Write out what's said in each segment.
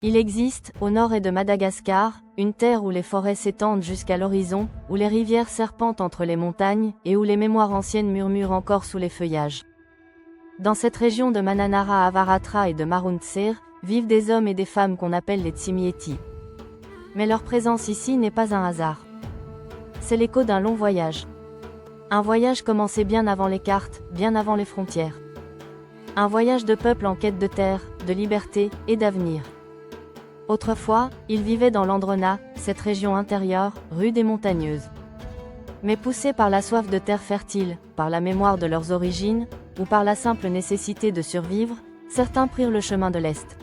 Il existe, au nord et de Madagascar, une terre où les forêts s'étendent jusqu'à l'horizon, où les rivières serpentent entre les montagnes, et où les mémoires anciennes murmurent encore sous les feuillages. Dans cette région de Mananara Avaratra et de Maruntsir, vivent des hommes et des femmes qu'on appelle les Tsimieti. Mais leur présence ici n'est pas un hasard. C'est l'écho d'un long voyage. Un voyage commencé bien avant les cartes, bien avant les frontières. Un voyage de peuple en quête de terre, de liberté, et d'avenir. Autrefois, ils vivaient dans l'Androna, cette région intérieure, rude et montagneuse. Mais poussés par la soif de terre fertile, par la mémoire de leurs origines, ou par la simple nécessité de survivre, certains prirent le chemin de l'Est.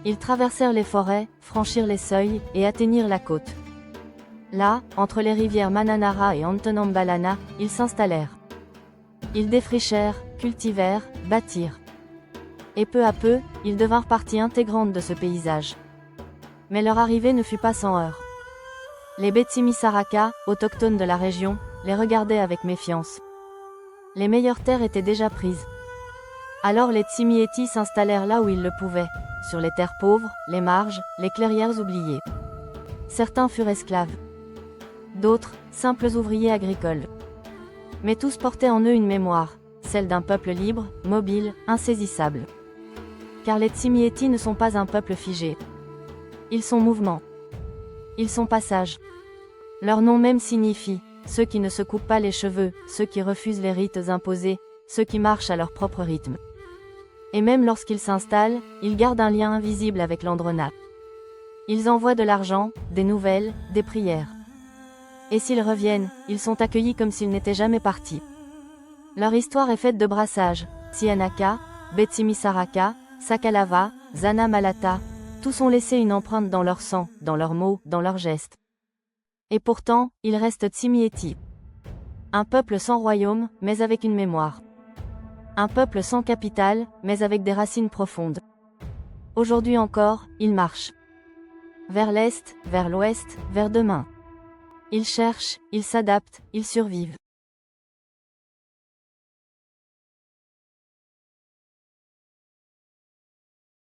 Ils traversèrent les forêts, franchirent les seuils, et atteignirent la côte. Là, entre les rivières Mananara et Antonambalana, ils s'installèrent. Ils défrichèrent, cultivèrent, bâtirent. Et peu à peu, ils devinrent partie intégrante de ce paysage. Mais leur arrivée ne fut pas sans heurts. Les Betsimisaraka, autochtones de la région, les regardaient avec méfiance. Les meilleures terres étaient déjà prises. Alors les Tsimieti s'installèrent là où ils le pouvaient, sur les terres pauvres, les marges, les clairières oubliées. Certains furent esclaves. D'autres, simples ouvriers agricoles. Mais tous portaient en eux une mémoire, celle d'un peuple libre, mobile, insaisissable. Car les Tsimieti ne sont pas un peuple figé. Ils sont mouvement. Ils sont passage. Leur nom même signifie « ceux qui ne se coupent pas les cheveux, ceux qui refusent les rites imposés, ceux qui marchent à leur propre rythme ». Et même lorsqu'ils s'installent, ils gardent un lien invisible avec l'Androna. Ils envoient de l'argent, des nouvelles, des prières. Et s'ils reviennent, ils sont accueillis comme s'ils n'étaient jamais partis. Leur histoire est faite de brassages, Sianaka, Betsimisaraka, Sakalava, Zana Malata, tous ont laissé une empreinte dans leur sang, dans leurs mots, dans leurs gestes. Et pourtant, ils restent Tsimieti. Un peuple sans royaume, mais avec une mémoire. Un peuple sans capitale, mais avec des racines profondes. Aujourd'hui encore, ils marchent. Vers l'est, vers l'ouest, vers demain. Ils cherchent, ils s'adaptent, ils survivent.